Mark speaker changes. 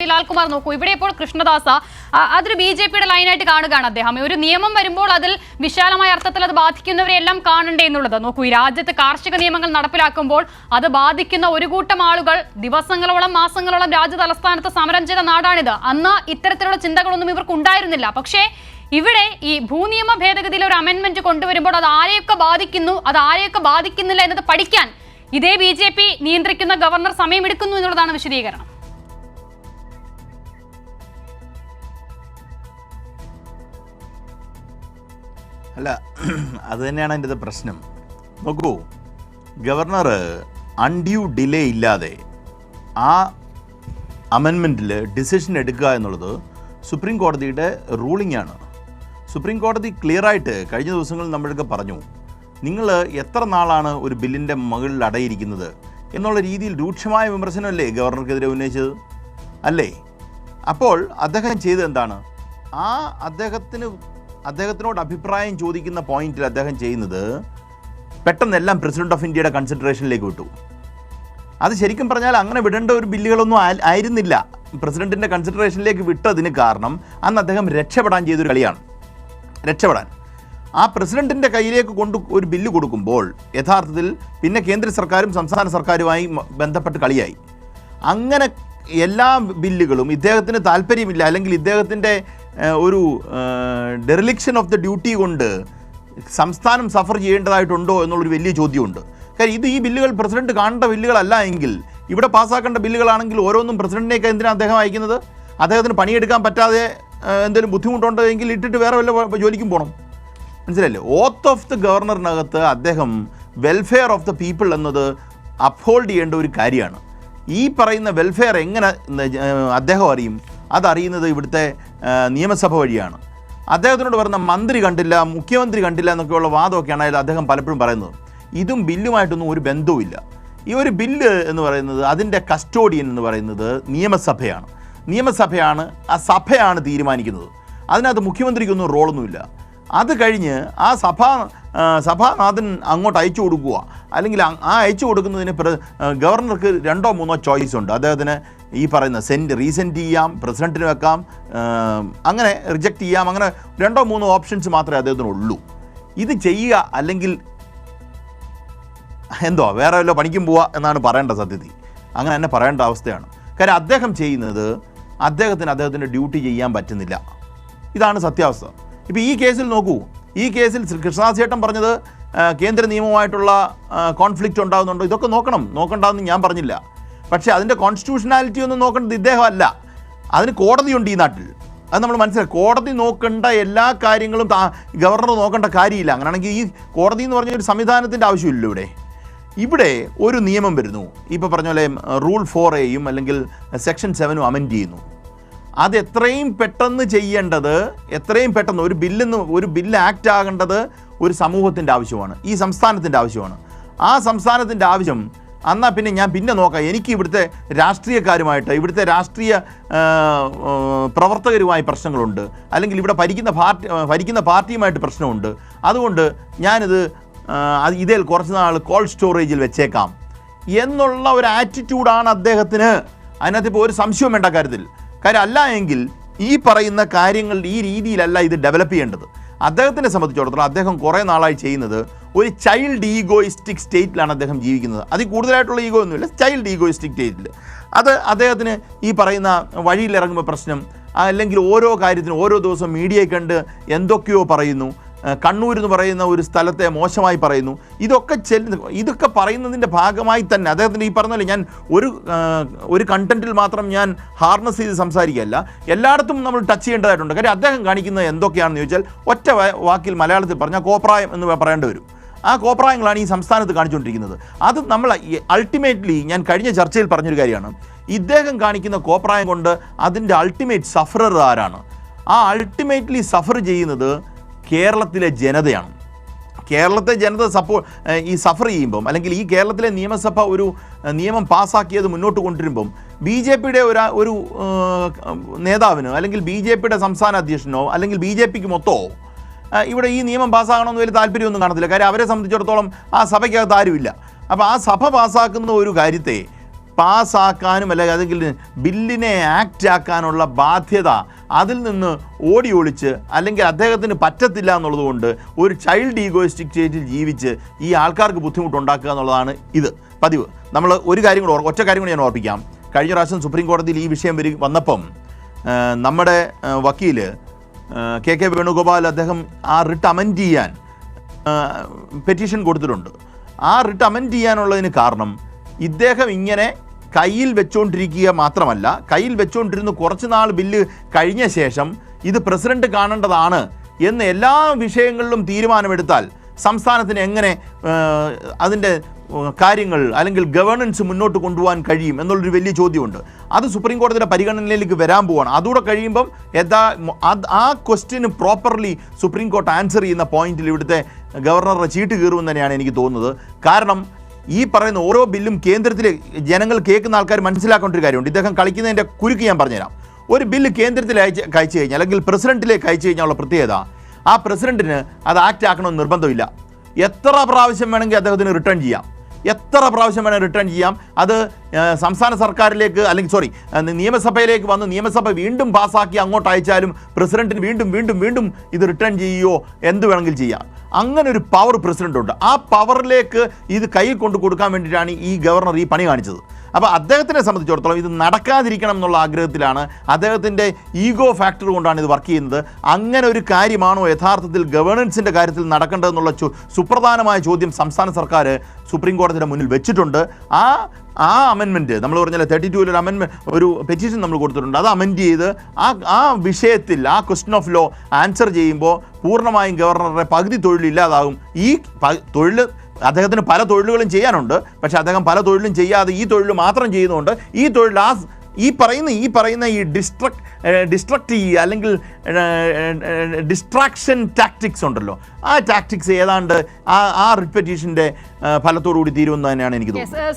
Speaker 1: ലാൽകുമാർ നോക്കൂ, ഇവിടെ ഇപ്പോൾ കൃഷ്ണദാസ അതൊരു BJP-യുടെ ലൈനായിട്ട് കാണുകയാണ്. അദ്ദേഹം ഒരു നിയമം വരുമ്പോൾ അതിൽ വിശാലമായ അർത്ഥത്തിൽ അത് ബാധിക്കുന്നവരെ എല്ലാം കാണണ്ടേ എന്നുള്ളത്. നോക്കൂ, ഈ രാജ്യത്ത് കാർഷിക നിയമങ്ങൾ നടപ്പിലാക്കുമ്പോൾ അത് ബാധിക്കുന്ന ഒരു കൂട്ടം ആളുകൾ ദിവസങ്ങളോളം മാസങ്ങളോളം രാജ്യ തലസ്ഥാനത്ത് സമരം ചെയ്ത നാടാണിത്. അന്ന് ഇത്തരത്തിലുള്ള ചിന്തകളൊന്നും ഇവർക്ക് ഉണ്ടായിരുന്നില്ല. പക്ഷേ ഇവിടെ ഈ ഭൂനിയമ ഭേദഗതിയിൽ ഒരു അമെൻമെന്റ് കൊണ്ടുവരുമ്പോൾ അത് ആരെയൊക്കെ ബാധിക്കുന്നു, അത് ആരെയൊക്കെ ബാധിക്കുന്നില്ല എന്നത് പഠിക്കാൻ ഇതേ BJP നിയന്ത്രിക്കുന്ന ഗവർണർ സമയമെടുക്കുന്നു എന്നുള്ളതാണ് വിശദീകരണം.
Speaker 2: അല്ല, അത് തന്നെയാണ് എൻ്റെ പ്രശ്നം. നോക്കൂ, ഗവർണർ അൺഡ്യൂ ഡിലേ ഇല്ലാതെ ആ അമെൻമെൻറ്റിൽ ഡിസിഷൻ എടുക്കുക എന്നുള്ളത് സുപ്രീം കോടതിയുടെ റൂളിംഗ് ആണ്. സുപ്രീം കോടതി ക്ലിയറായിട്ട് കഴിഞ്ഞ ദിവസങ്ങളിൽ നമ്മളൊക്കെ പറഞ്ഞു, നിങ്ങൾ എത്ര നാളാണ് ഒരു ബില്ലിൻ്റെ മുകളിൽ അടയിരിക്കുന്നത് എന്നുള്ള രീതിയിൽ രൂക്ഷമായ വിമർശനമല്ലേ ഗവർണർക്കെതിരെ ഉന്നയിച്ചത് അല്ലേ? അപ്പോൾ അദ്ദേഹം ചെയ്തത് എന്താണ്? അദ്ദേഹത്തിനോട് അഭിപ്രായം ചോദിക്കുന്ന പോയിന്റിൽ അദ്ദേഹം ചെയ്യുന്നത് പെട്ടെന്നെല്ലാം പ്രസിഡന്റ് ഓഫ് ഇന്ത്യയുടെ കൺസിഡറേഷനിലേക്ക് വിട്ടു. അത് ശരിക്കും പറഞ്ഞാൽ അങ്ങനെ വിടേണ്ട ഒരു ബില്ലുകളൊന്നും ആയിരുന്നില്ല. പ്രസിഡന്റിൻ്റെ കൺസിഡറേഷനിലേക്ക് വിട്ടതിന് കാരണം അന്ന് അദ്ദേഹം രക്ഷപ്പെടാൻ ചെയ്തൊരു കളിയാണ്. രക്ഷപ്പെടാൻ ആ പ്രസിഡന്റിൻ്റെ കയ്യിലേക്ക് ഒരു ബില്ല് കൊടുക്കുമ്പോൾ യഥാർത്ഥത്തിൽ പിന്നെ കേന്ദ്ര സർക്കാരും സംസ്ഥാന സർക്കാരുമായി ബന്ധപ്പെട്ട് കളിയായി. അങ്ങനെ എല്ലാ ബില്ലുകളും ഇദ്ദേഹത്തിന് താല്പര്യമില്ല, അല്ലെങ്കിൽ ഇദ്ദേഹത്തിൻ്റെ ഒരു ഡെറിലിക്ഷൻ ഓഫ് ദ ഡ്യൂട്ടി കൊണ്ട് സംസ്ഥാനം സഫർ ചെയ്യേണ്ടതായിട്ടുണ്ടോ എന്നുള്ളൊരു വലിയ ചോദ്യമുണ്ട്. കാര്യം ഈ ബില്ലുകൾ പ്രസിഡന്റ് കാണേണ്ട ബില്ലുകളല്ല എങ്കിൽ, ഇവിടെ പാസ്സാക്കേണ്ട ബില്ലുകളാണെങ്കിൽ ഓരോന്നും പ്രസിഡന്റിനേക്ക് എന്തിനാണ് അദ്ദേഹം അയക്കുന്നത്? അദ്ദേഹത്തിന് പണിയെടുക്കാൻ പറ്റാതെ എന്തെങ്കിലും ബുദ്ധിമുട്ടുണ്ടോ എങ്കിൽ ഇട്ടിട്ട് വേറെ വല്ല ജോലിക്കും പോകണം. മനസ്സിലല്ലേ? ഓത്ത് ഓഫ് ദ ഗവർണറിനകത്ത് അദ്ദേഹം വെൽഫെയർ ഓഫ് ദ പീപ്പിൾ എന്നത് അപ്ഹോൾഡ് ചെയ്യേണ്ട ഒരു കാര്യമാണ്. ഈ പറയുന്ന വെൽഫെയർ എങ്ങനെ അദ്ദേഹം അറിയും? അതറിയുന്നത് ഇവിടുത്തെ നിയമസഭ വഴിയാണ്. അദ്ദേഹത്തിനോട് പറയുന്ന മന്ത്രി കണ്ടില്ല, മുഖ്യമന്ത്രി കണ്ടില്ല എന്നൊക്കെയുള്ള വാദമൊക്കെയാണ് അദ്ദേഹം പലപ്പോഴും പറയുന്നത്. ഇതും ബില്ലുമായിട്ടൊന്നും ഒരു ബന്ധവുമില്ല. ഈ ഒരു ബില്ല് എന്ന് പറയുന്നത് അതിൻ്റെ കസ്റ്റോഡിയൻ എന്ന് പറയുന്നത് നിയമസഭയാണ്. നിയമസഭയാണ്, ആ സഭയാണ് തീരുമാനിക്കുന്നത്. അതിനകത്ത് മുഖ്യമന്ത്രിക്കൊന്നും റോളൊന്നുമില്ല. അത് കഴിഞ്ഞ് ആ സഭാനാഥൻ അങ്ങോട്ട് അയച്ചു കൊടുക്കുക, അല്ലെങ്കിൽ ആ അയച്ചു കൊടുക്കുന്നതിന് ഗവർണർക്ക് 2 or 3 ചോയ്സ് ഉണ്ട്. അദ്ദേഹത്തിന് ഈ പറയുന്ന റീസെൻറ്റ് ചെയ്യാം, പ്രസിഡന്റിന് വെക്കാം, അങ്ങനെ റിജക്റ്റ് ചെയ്യാം, അങ്ങനെ 2 or 3 ഓപ്ഷൻസ് മാത്രമേ അദ്ദേഹത്തിനുള്ളൂ. ഇത് ചെയ്യുക അല്ലെങ്കിൽ വേറെ വല്ല പണിക്കും പോവുക എന്നാണ് പറയേണ്ട. സത്യത്തിൽ അങ്ങനെ തന്നെ പറയേണ്ട അവസ്ഥയാണ്. കാര്യം അദ്ദേഹം ചെയ്യുന്നത് അദ്ദേഹത്തിൻ്റെ ഡ്യൂട്ടി ചെയ്യാൻ പറ്റുന്നില്ല. ഇതാണ് സത്യാവസ്ഥ. ഇപ്പോൾ ഈ കേസിൽ നോക്കൂ, ഈ കേസിൽ കൃഷ്ണദാസ് ചേട്ടൻ പറഞ്ഞത് കേന്ദ്ര നിയമവുമായിട്ടുള്ള കോൺഫ്ലിക്റ്റ് ഉണ്ടാകുന്നുണ്ടോ, ഇതൊക്കെ നോക്കണ്ടെന്ന് ഞാൻ പറഞ്ഞില്ല. പക്ഷേ അതിൻ്റെ കോൺസ്റ്റിറ്റ്യൂഷനാലിറ്റി ഒന്നും നോക്കേണ്ടത് ഇദ്ദേഹമല്ല, അതിന് കോടതിയുണ്ട് ഈ നാട്ടിൽ. അത് നമ്മൾ മനസ്സിലാക്കി. കോടതി നോക്കേണ്ട എല്ലാ കാര്യങ്ങളും ഗവർണർ നോക്കേണ്ട കാര്യമില്ല. അങ്ങനെയാണെങ്കിൽ ഈ കോടതി എന്ന് പറഞ്ഞൊരു സംവിധാനത്തിൻ്റെ ആവശ്യമില്ലല്ലോ. ഇവിടെ ഒരു നിയമം വരുന്നു, ഇപ്പോൾ പറഞ്ഞ പോലെ റൂൾ 4A അല്ലെങ്കിൽ സെക്ഷൻ 7 അമെൻഡ് ചെയ്യുന്നു. അത് എത്രയും പെട്ടെന്ന് ചെയ്യേണ്ടത്, എത്രയും പെട്ടെന്ന് ഒരു ബില്ല് ആക്ട് ആകേണ്ടത് ഒരു സമൂഹത്തിൻ്റെ ആവശ്യമാണ്, ഈ സംസ്ഥാനത്തിൻ്റെ ആവശ്യമാണ്. ആ സംസ്ഥാനത്തിൻ്റെ ആവശ്യം എന്നാൽ പിന്നെ നോക്കാം. എനിക്ക് ഇവിടുത്തെ രാഷ്ട്രീയക്കാരുമായിട്ട്, ഇവിടുത്തെ രാഷ്ട്രീയ പ്രവർത്തകരുമായി പ്രശ്നങ്ങളുണ്ട്, അല്ലെങ്കിൽ ഇവിടെ ഭരിക്കുന്ന പാർട്ടിയുമായിട്ട് പ്രശ്നമുണ്ട്. അതുകൊണ്ട് ഞാനിത് ഇതിൽ കുറച്ച് നാൾ കോൾഡ് സ്റ്റോറേജിൽ വെച്ചേക്കാം എന്നുള്ള ഒരു ആറ്റിറ്റ്യൂഡാണ് അദ്ദേഹത്തിന്. അതിനകത്ത് ഇപ്പോൾ ഒരു സംശയം വേണ്ട കാര്യത്തിൽ. കാര്യം അല്ല എങ്കിൽ ഈ പറയുന്ന കാര്യങ്ങൾ ഈ രീതിയിലല്ല ഇത് ഡെവലപ്പ് ചെയ്യേണ്ടത്. അദ്ദേഹത്തിനെ സംബന്ധിച്ചിടത്തോളം അദ്ദേഹം കുറേ നാളായി ചെയ്യുന്നത് ഒരു ചൈൽഡ് ഈഗോയിസ്റ്റിക് സ്റ്റേറ്റിലാണ് അദ്ദേഹം ജീവിക്കുന്നത്. അതിൽ കൂടുതലായിട്ടുള്ള ഈഗോ ഒന്നുമില്ല, ചൈൽഡ് ഈഗോയിസ്റ്റിക് സ്റ്റേറ്റിൽ. അത് അദ്ദേഹത്തിന് ഈ പറയുന്ന വഴിയിലിറങ്ങുമ്പോൾ പ്രശ്നം, അല്ലെങ്കിൽ ഓരോ കാര്യത്തിനും ഓരോ ദിവസം മീഡിയയെ കണ്ട് എന്തൊക്കെയോ പറയുന്നു, കണ്ണൂർ എന്ന് പറയുന്ന ഒരു സ്ഥലത്തെ മോശമായി പറയുന്നു. ഇതൊക്കെ പറയുന്നതിൻ്റെ ഭാഗമായി തന്നെ അദ്ദേഹത്തിൻ്റെ ഈ പറഞ്ഞാൽ ഞാൻ ഒരു കണ്ടന്റിൽ മാത്രം ഞാൻ ഹാർനസ് ചെയ്ത് സംസാരിക്കുകയല്ല, എല്ലായിടത്തും നമ്മൾ ടച്ച് ചെയ്യേണ്ടതായിട്ടുണ്ട്. കാര്യം അദ്ദേഹം കാണിക്കുന്നത് എന്തൊക്കെയാണെന്ന് ചോദിച്ചാൽ ഒറ്റ വാക്കിൽ മലയാളത്തിൽ പറഞ്ഞാൽ കോപ്രായം എന്ന് പറയേണ്ടി വരും. ആ കോപ്രായങ്ങളാണ് ഈ സംസ്ഥാനത്ത് കാണിച്ചുകൊണ്ടിരിക്കുന്നത്. അത് നമ്മൾ അൾട്ടിമേറ്റ്ലി ഞാൻ കഴിഞ്ഞ ചർച്ചയിൽ പറഞ്ഞൊരു കാര്യമാണ്, ഇദ്ദേഹം കാണിക്കുന്ന കോപ്രായം കൊണ്ട് അതിൻ്റെ അൾട്ടിമേറ്റ് സഫറർ ആരാണ്? ആ അൾട്ടിമേറ്റ്ലി സഫർ ചെയ്യുന്നത് കേരളത്തിലെ ജനതയാണ്. കേരളത്തെ ജനത ഈ സഫർ ചെയ്യുമ്പം, അല്ലെങ്കിൽ ഈ കേരളത്തിലെ നിയമസഭ ഒരു നിയമം പാസ്സാക്കിയത് മുന്നോട്ട് കൊണ്ടുവരുമ്പം BJPയുടെ ഒരു നേതാവിനോ, അല്ലെങ്കിൽ BJPയുടെ സംസ്ഥാന അധ്യക്ഷനോ, അല്ലെങ്കിൽ BJPക്ക് മൊത്തമോ ഇവിടെ ഈ നിയമം പാസ്സാകണമെന്ന് വലിയ താല്പര്യമൊന്നും കാണത്തില്ല. കാര്യം അവരെ സംബന്ധിച്ചിടത്തോളം ആ സഭയ്ക്കകത്ത് ആരുമില്ല. അപ്പോൾ ആ സഭ പാസ്സാക്കുന്ന ഒരു കാര്യത്തെ പാസ്സാക്കാനും അല്ലെങ്കിൽ ബില്ലിനെ ആക്റ്റ് ആക്കാനുള്ള ബാധ്യത അതിൽ നിന്ന് ഓടി ഒളിച്ച് അല്ലെങ്കിൽ അദ്ദേഹത്തിന് പറ്റത്തില്ല എന്നുള്ളതുകൊണ്ട് ഒരു ചൈൽഡ് ഈഗോയിസ്റ്റിക് സ്റ്റേറ്റിൽ ജീവിച്ച് ഈ ആൾക്കാർക്ക് ബുദ്ധിമുട്ടുണ്ടാക്കുക എന്നുള്ളതാണ് ഇത് പതിവ്. നമ്മൾ ഒരു കാര്യം കൂടെ ഒറ്റ കാര്യം കൂടി ഞാൻ ഓർപ്പിക്കാം. കഴിഞ്ഞ പ്രാവശ്യം സുപ്രീം കോടതിയിൽ ഈ വിഷയം വന്നപ്പം നമ്മുടെ വക്കീൽ കെ വേണുഗോപാൽ അദ്ദേഹം ആ റിട്ട് അമെൻഡ് ചെയ്യാൻ പെറ്റീഷൻ കൊടുത്തിട്ടുണ്ട്. ആ റിട്ട് അമെൻഡ് ചെയ്യാനുള്ളതിന് കാരണം ഇദ്ദേഹം ഇങ്ങനെ കയ്യിൽ വെച്ചുകൊണ്ടിരിക്കുക മാത്രമല്ല, കയ്യിൽ വെച്ചുകൊണ്ടിരുന്ന് കുറച്ച് നാൾ ബില്ല് കഴിഞ്ഞ ശേഷം ഇത് പ്രസിഡന്റ് കാണേണ്ടതാണ് എന്ന് എല്ലാ വിഷയങ്ങളിലും തീരുമാനമെടുത്താൽ സംസ്ഥാനത്തിന് എങ്ങനെ അതിൻ്റെ കാര്യങ്ങൾ അല്ലെങ്കിൽ ഗവേണൻസ് മുന്നോട്ട് കൊണ്ടുപോകാൻ കഴിയും എന്നുള്ളൊരു വലിയ ചോദ്യമുണ്ട്. അത് സുപ്രീം കോടതിയുടെ പരിഗണനയിലേക്ക് വരാൻ പോവാണ്. അതുകൂടെ കഴിയുമ്പം ആ question properly supreme court answer ചെയ്യുന്ന പോയിന്റിൽ ഇവിടുത്തെ ഗവർണറുടെ ചീട്ട് കീറുമെന്ന് തന്നെയാണ് എനിക്ക് തോന്നുന്നത്. കാരണം ഈ പറയുന്ന ഓരോ ബില്ലും കേന്ദ്രത്തിൽ ജനങ്ങൾ കേൾക്കുന്ന ആൾക്കാർ മനസ്സിലാക്കേണ്ട ഒരു കാര്യമുണ്ട്. ഇദ്ദേഹം കളിക്കുന്നതിൻ്റെ കുരുക്ക് ഞാൻ പറഞ്ഞുതരാം. ഒരു ബില്ല് കേന്ദ്രത്തിൽ അയച്ചു കഴിഞ്ഞാൽ അല്ലെങ്കിൽ പ്രസിഡന്റിലേക്ക് അയച്ചു കഴിഞ്ഞാലുള്ള പ്രത്യേകത, ആ പ്രസിഡന്റിന് അത് ആക്ട് ആക്കണമെന്ന് നിർബന്ധമില്ല. എത്ര പ്രാവശ്യം വേണമെങ്കിൽ അദ്ദേഹത്തിന് റിട്ടേൺ ചെയ്യാം, എത്ര പ്രാവശ്യം വേണമെങ്കിൽ റിട്ടേൺ ചെയ്യാം. അത് സംസ്ഥാന സർക്കാരിലേക്ക് അല്ലെങ്കിൽ നിയമസഭയിലേക്ക് വന്ന് നിയമസഭ വീണ്ടും പാസ്സാക്കി അങ്ങോട്ട് അയച്ചാലും പ്രസിഡന്റിന് വീണ്ടും വീണ്ടും വീണ്ടും ഇത് റിട്ടേൺ ചെയ്യുകയോ എന്ത് വേണമെങ്കിലും ചെയ്യാം. അങ്ങനെ ഒരു പവർ പ്രസിഡന്റുണ്ട്. ആ പവറിലേക്ക് ഇത് കയ്യിൽ കൊണ്ടു കൊടുക്കാൻ വേണ്ടിയിട്ടാണ് ഈ ഗവർണർ ഈ പണി കാണിച്ചത്. അപ്പോൾ അദ്ദേഹത്തിനെ സംബന്ധിച്ചിടത്തോളം ഇത് നടക്കാതിരിക്കണം എന്നുള്ള ആഗ്രഹത്തിലാണ്, അദ്ദേഹത്തിൻ്റെ ഈഗോ ഫാക്ടർ കൊണ്ടാണ് ഇത് വർക്ക് ചെയ്യുന്നത്. അങ്ങനെ ഒരു കാര്യമാണോ യഥാർത്ഥത്തിൽ ഗവേണൻസിൻ്റെ കാര്യത്തിൽ നടക്കേണ്ടതെന്നുള്ള സുപ്രധാനമായ ചോദ്യം സംസ്ഥാന സർക്കാർ സുപ്രീം കോടതിയുടെ മുന്നിൽ വെച്ചിട്ടുണ്ട്. ആ അമെൻമെൻറ്റ് നമ്മൾ പറഞ്ഞാൽ 32 ഒരു അമെൻമെൻറ്റ് ഒരു പെറ്റീഷൻ നമ്മൾ കൊടുത്തിട്ടുണ്ട്. അത് അമെൻഡ് ചെയ്ത് ആ വിഷയത്തിൽ ആ ക്വസ്റ്റ്യൻ ഓഫ് ലോ ആൻസർ ചെയ്യുമ്പോൾ പൂർണ്ണമായും ഗവർണറുടെ പകുതി തൊഴിലില്ലാതാകും. ഈ തൊഴിൽ അദ്ദേഹത്തിന് പല തൊഴിലുകളും ചെയ്യാനുണ്ട്, പക്ഷേ അദ്ദേഹം പല തൊഴിലും ചെയ്യാതെ ഈ തൊഴിൽ മാത്രം ചെയ്യുന്നുണ്ട്. ഈ തൊഴിൽ ഈ പറയുന്ന ഈ അല്ലെങ്കിൽ ഡിസ്ട്രാക്ഷൻ ടാക്ടിക്സ് ഉണ്ടല്ലോ, ആ ടാക്ടിക്സ് ഏതാണ്ട് ആ റിപ്പറ്റീഷൻ്റെ ഫലത്തോടുകൂടി തീരുമെന്ന് തന്നെയാണ് എനിക്ക് തോന്നുന്നത്.